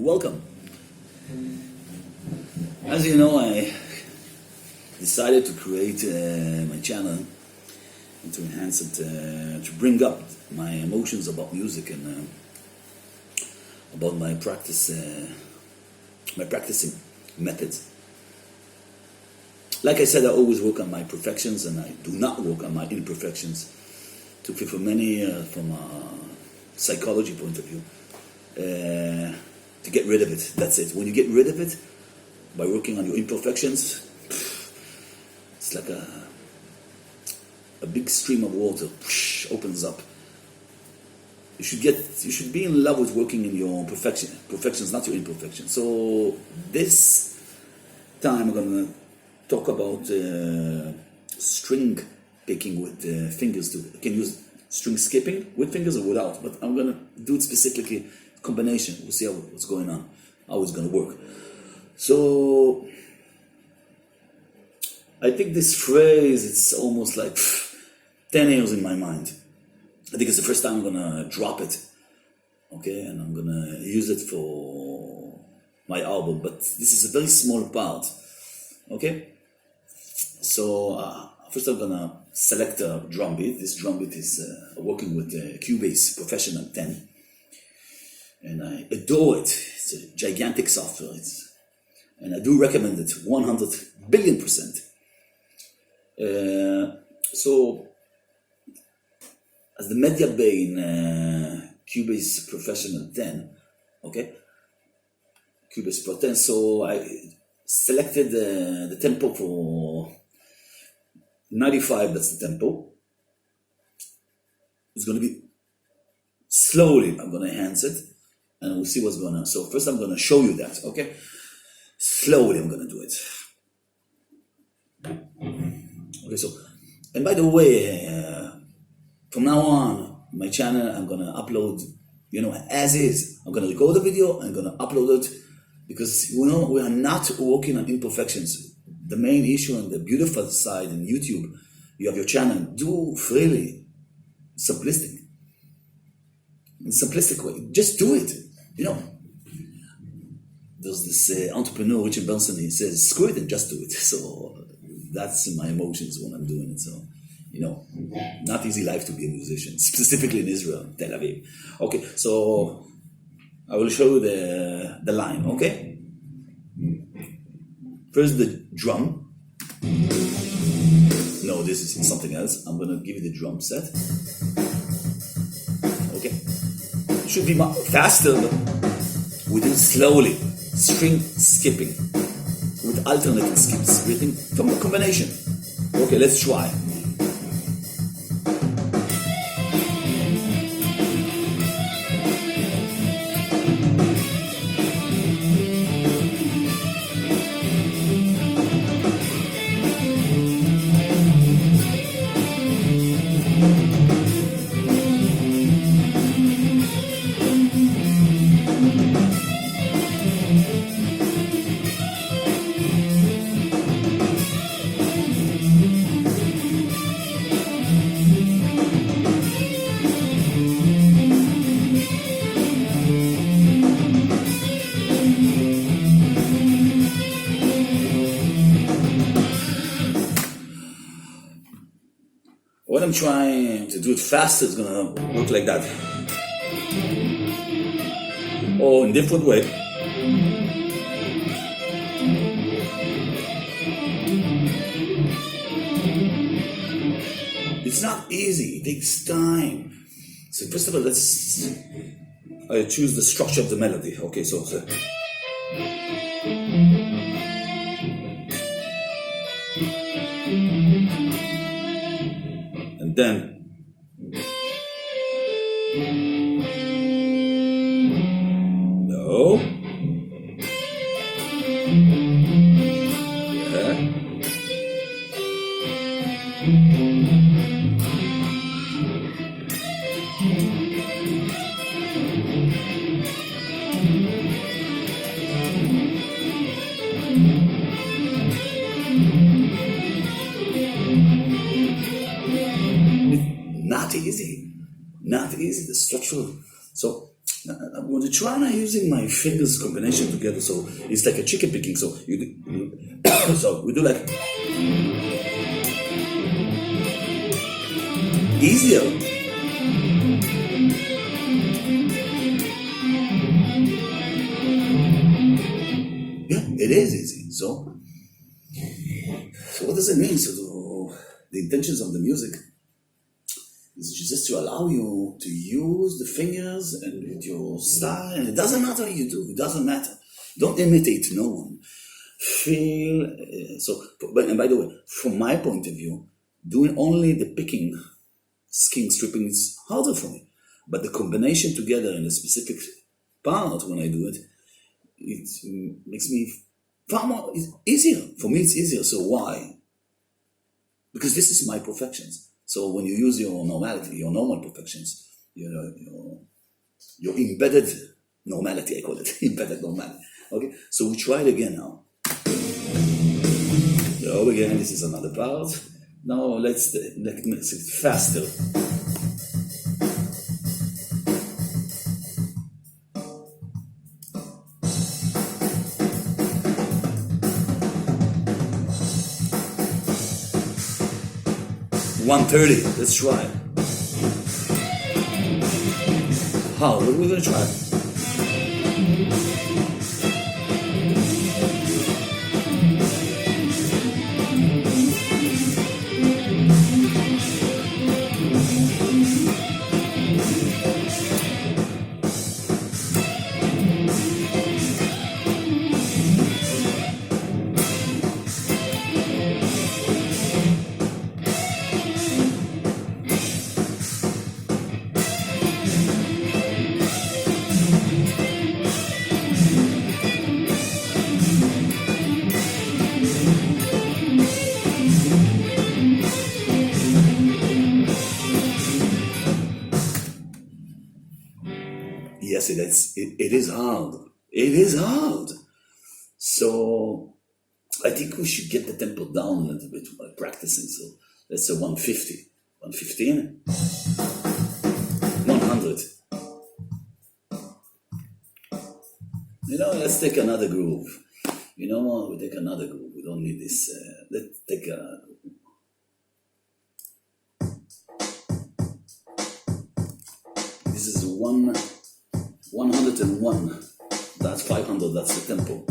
Welcome. As you know, I decided to create my channel and to enhance it, to bring up my emotions about music and about my practicing methods. Like I said, I always work on my perfections and I do not work on my imperfections. Took it from many, from a psychology point of view, to get rid of it. That's it. When you get rid of it by working on your imperfections, it's like a big stream of water opens up. You should be in love with working in your perfections, not your imperfections. So this time I'm gonna talk about string picking with fingers too. You can use string skipping with fingers or without, but I'm gonna do it specifically combination. We'll see what's going on, how it's gonna work. So I think this phrase, it's almost like 10 years in my mind. I think it's the first time I'm gonna drop it, okay, and I'm gonna use it for my album, but this is a very small part, okay? So first I'm gonna select a drum beat. This drum beat is working with Cubase Professional 10, and I adore it. It's a gigantic software, and I do recommend it 100 billion%. So as the media bay in Cubase Professional 10, okay, Cubase Pro 10, so I selected the tempo for 95, that's the tempo. It's going to be slowly, I'm going to enhance it, and we'll see what's going on. So first I'm going to show you that, okay? Slowly I'm going to do it. Okay, so, and by the way, from now on, my channel, I'm going to upload, as is. I'm going to record the video, I'm going to upload it, because, we are not working on imperfections. The main issue on the beautiful side in YouTube, you have your channel, do freely, simplistic. In simplistic way, just do it, There's this entrepreneur, Richard Benson, he says, screw it and just do it. So that's my emotions when I'm doing it. So, not easy life to be a musician, specifically in Israel, Tel Aviv. Okay, so I will show you the line, okay? First the drum. No, this is something else. I'm gonna give you the drum set. Okay. It should be faster, but we do it slowly. String skipping with alternating skips, written from a combination. Okay, let's try. When I'm trying to do it faster, it's gonna look like that. Or in different way. It's not easy, it takes time. So first of all, I choose the structure of the melody. Okay, so and then no, yeah, not easy, the structural. So I'm With the trial, I'm using my fingers combination together, so it's like a chicken picking. So so we do like easier. Yeah, it is easy. So what does it mean? So the intentions of the music is just to allow you to use the fingers and with your style. And it doesn't matter what you do. It doesn't matter. Don't imitate no one. Feel and by the way, from my point of view, doing only the picking, skin stripping is harder for me. But the combination together in a specific part when I do it, it makes me far more easier. For me, it's easier. So why? Because this is my perfections. So when you use your normality, your normal perfections, your embedded normality, I call it embedded normality. Okay, so we try it again now. So again, this is another part. Now let's make it faster. $130. Let's try. How? What are we gonna try? Yes, it is hard. It is hard. So I think we should get the tempo down a little bit by practicing. So let's say 150, 115, 100. Let's take another groove. You know what? We take another groove. We don't need this. Let's take a. This is 101. That's 500. That's the tempo.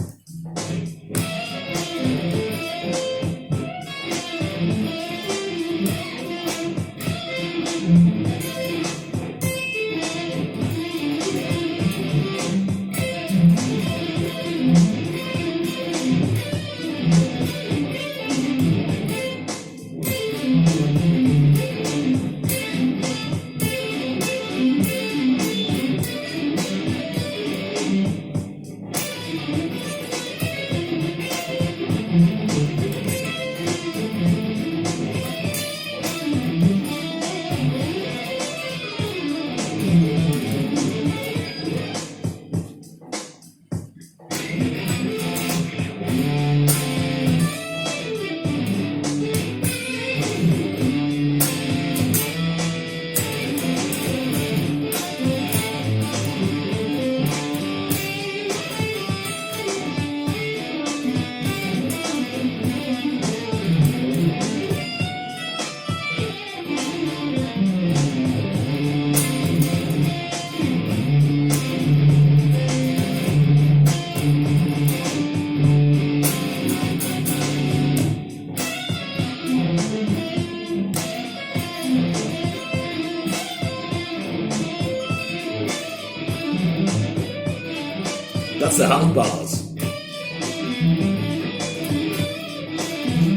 That's the hard bars.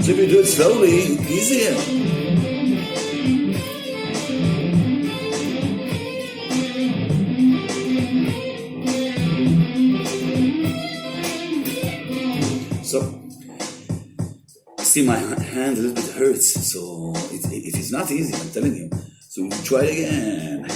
So if you do it slowly, easier. So, see, my hand a little bit hurts, so it is not easy, I'm telling you. So we try it again.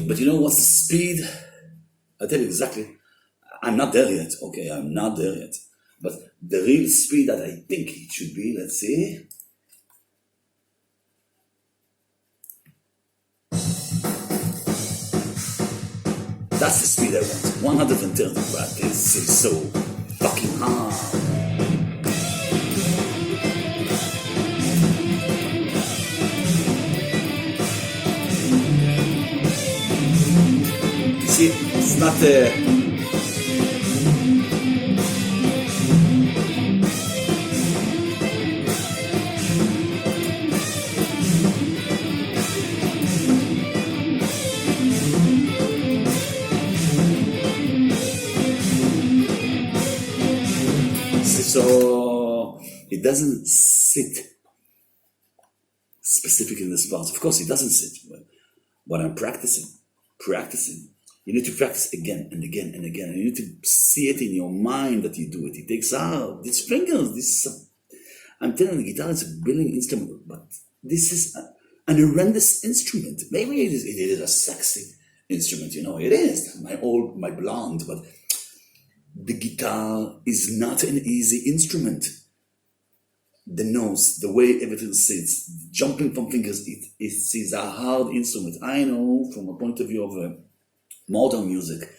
But you know what's the speed? I'll tell you exactly. I'm not there yet. Okay, I'm not there yet. But the real speed that I think it should be, let's see. That's the speed I want. 130, but this is so fucking hard. You see, it's not so it doesn't sit specific in the spots. Of course, it doesn't sit. But I'm practicing. You need to practice again and again and again. You need to see it in your mind that you do it. It takes out these fingers. I'm telling you, the guitar is a brilliant instrument, but this is an horrendous instrument. Maybe it is a sexy instrument, you know. It is my blonde, but the guitar is not an easy instrument. The notes, the way everything sits, jumping from fingers, it is a hard instrument. I know from a point of view of modern music,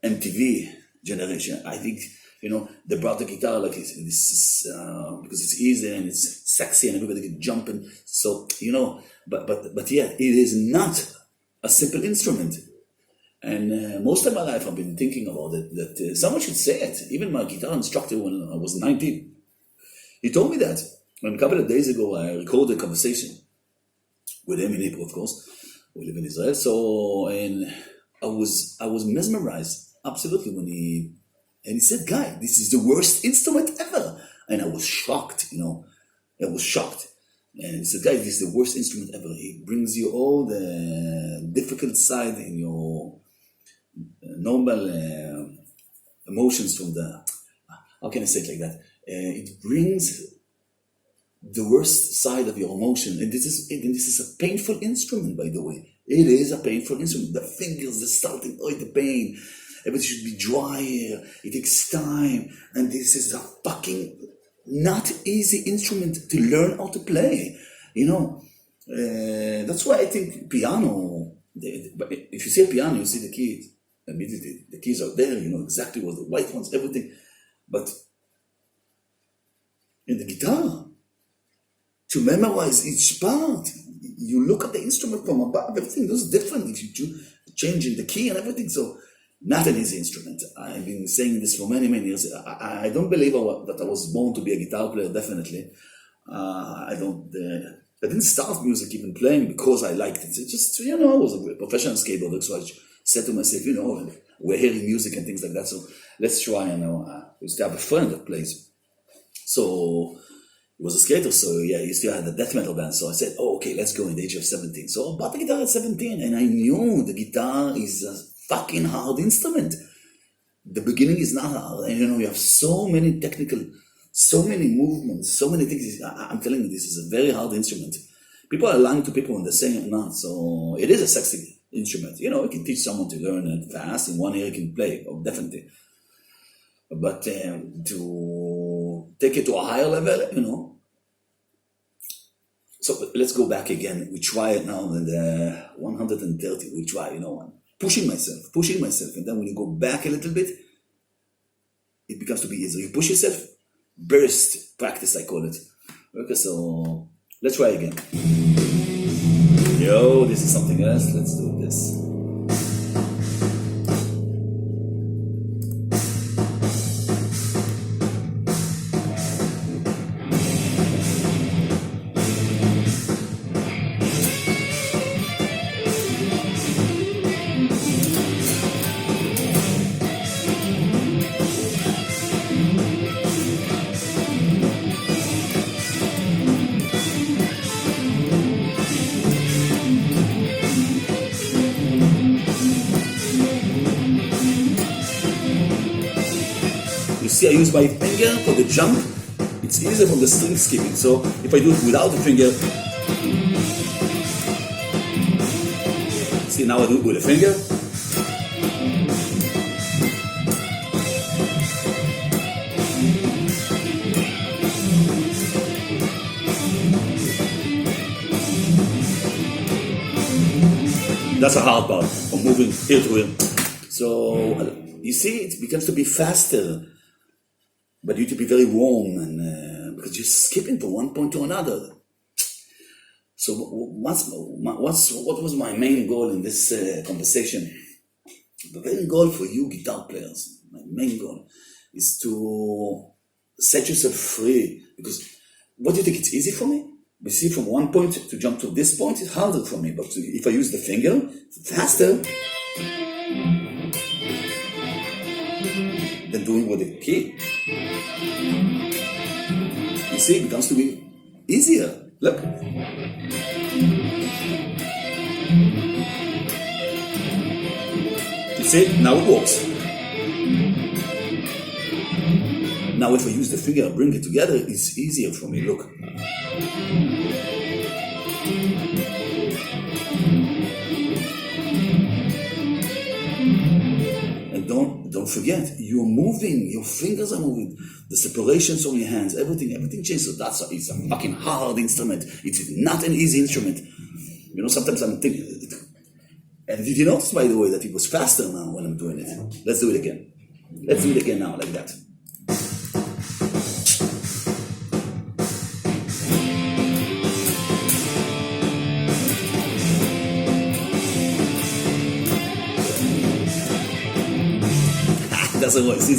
MTV generation, I think, you know, they brought the guitar like this is because it's easy and it's sexy and everybody can jump and so, you know, but yeah, it is not a simple instrument. And most of my life I've been thinking about it, that someone should say it. Even my guitar instructor when I was 19, he told me that. And a couple of days ago, I recorded a conversation with him in April, of course. We live in Israel. So, and I was mesmerized, absolutely, when he said, "Guy, this is the worst instrument ever." And I was shocked, you know. I was shocked. And he said, "Guy, this is the worst instrument ever. It brings you all the difficult side in your normal emotions from the, how can I say it like that? It brings the worst side of your emotion, and this is a painful instrument, by the way. It is a painful instrument. The fingers, the starting, the pain. Everything should be drier. It takes time, and this is a fucking not easy instrument to learn how to play. You know, that's why I think piano. If you see a piano, you see the keys. Immediately, the keys are there. You know exactly what the white ones, everything, but in the guitar, to memorize each part, you look at the instrument from above, everything looks different if you changing the key and everything. So, not an easy instrument. I've been saying this for many, many years. I don't believe that I was born to be a guitar player, definitely. I didn't start music even playing because I liked it. It just, you know, I was a professional skateboarder, so I said to myself, you know, we're hearing music and things like that, so let's try. And I used to have a friend that plays. So he was a skater, so yeah, he used to have a death metal band. So I said, okay, let's go in the age of 17. So I bought the guitar at 17, and I knew the guitar is a fucking hard instrument. The beginning is not hard, and you know, you have so many technical, so many movements, so many things. I'm telling you, this is a very hard instrument. People are lying to people when they're saying it not. So it is a sexy instrument. You know, you can teach someone to learn it fast. In 1 year, you can play, definitely. But to take it to a higher level, you know. So let's go back again. We try it now in the 130. We try, you know, pushing myself. And then when you go back a little bit, it becomes to be easier. You push yourself, burst practice, I call it. Okay, so let's try again. Yo, this is something else. Let's do this. See, I use my finger for the jump. It's easier from the string skipping. So if I do it without the finger, See, now I do it with a finger. That's a hard part of moving here to here. So you see, it becomes to be faster, but you to be very warm, and because you're skipping from one point to another. So what was my main goal in this conversation? The main goal for you guitar players, my main goal, is to set yourself free. Because what do you think, it's easy for me? You see, from one point to jump to this point is harder for me. But if I use the finger, faster than doing with the key. You see, it becomes to be easier. Look. You see, now it works. Now if I use the finger and bring it together, it's easier for me. Look. And don't forget, you're moving, your fingers are moving, the separations on your hands, everything changes. So it's a fucking hard instrument. It's not an easy instrument. You know, sometimes I'm thinking, and did you notice, by the way, that it was faster now when I'm doing it? Let's do it again. Let's do it again now, like that. Doesn't work. See,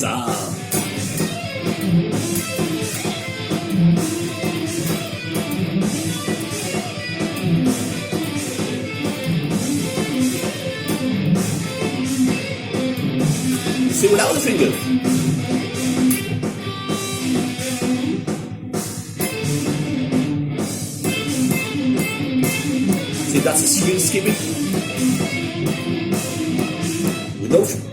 see, without the finger. See, that's a string skipping. With no finger.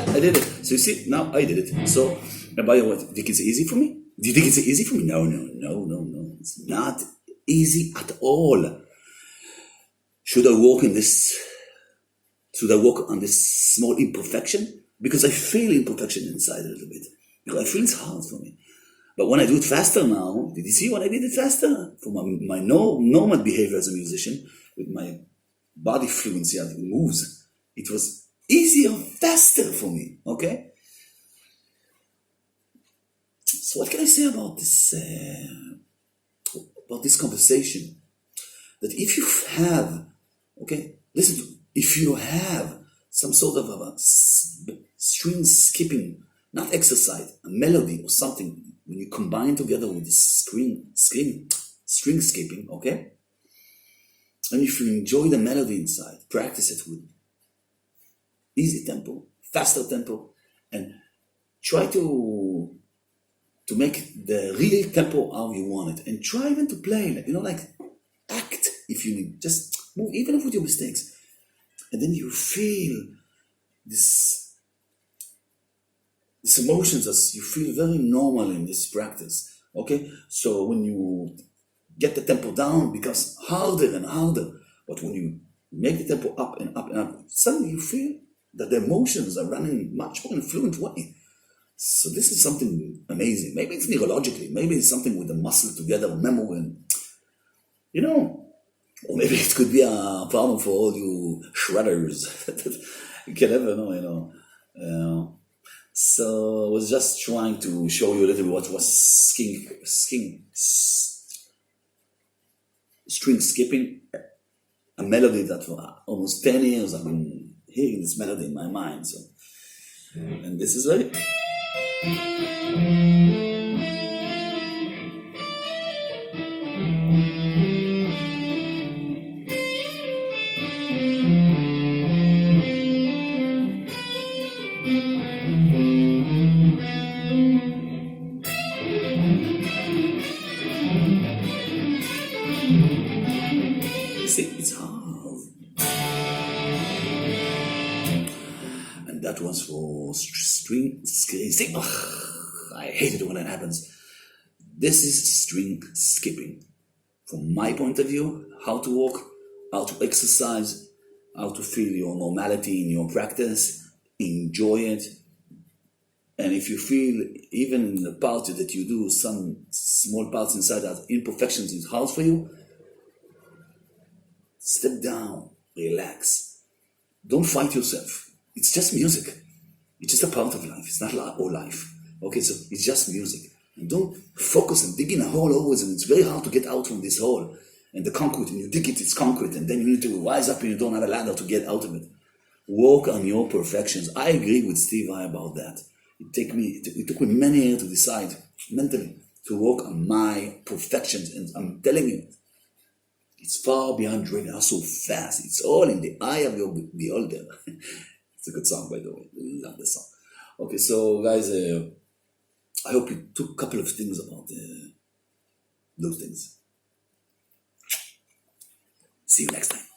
I did it. So you see, now I did it. So, and by the way, do you think it's easy for me? Do you think it's easy for me? No. It's not easy at all. Should I work on this small imperfection? Because I feel imperfection inside a little bit. Because I feel it's hard for me. But when I do it faster now, did you see when I did it faster? For my normal behavior as a musician, with my body fluency as it moves, it was easier, faster for me, okay? So what can I say about this conversation? That if you have, okay, listen, if you have some sort of a string skipping, not exercise, a melody or something, when you combine together with the string skipping, okay? And if you enjoy the melody inside, practice it with easy tempo, faster tempo, and try to make the real tempo how you want it, and try even to play, like act if you need, just move even with your mistakes, and then you feel this emotions as you feel very normal in this practice, okay? So when you get the tempo down, it becomes harder and harder, but when you make the tempo up and up and up, suddenly you feel that the emotions are running much more in a fluent way. So this is something amazing. Maybe it's neurologically, maybe it's something with the muscle together, memory, and, or maybe it could be a problem for all you shredders. You can never know, So I was just trying to show you a little bit what was string skipping, a melody that for almost 10 years I've been hearing this melody in my mind. So, and this is it. string skipping. I hate it when it happens. This is string skipping. From my point of view, how to walk, how to exercise, how to feel your normality in your practice, enjoy it. And if you feel, even in the part that you do, some small parts inside that imperfections is hard for you, step down, relax. Don't fight yourself. It's just music. It's just a part of life. It's not all life. Okay, so it's just music. And don't focus and dig in a hole always, and it's very hard to get out from this hole. And the concrete, and you dig it, it's concrete, and then you need to rise up and you don't have a ladder to get out of it. Work on your perfections. I agree with Steve I about that. It took me many years to decide mentally to work on my perfections, and I'm telling you, it's far beyond dreaming. How so fast? It's all in the eye of your beholder. It's a good song, by the way. I love the song. Okay, so guys, I hope you took a couple of things about those things. See you next time.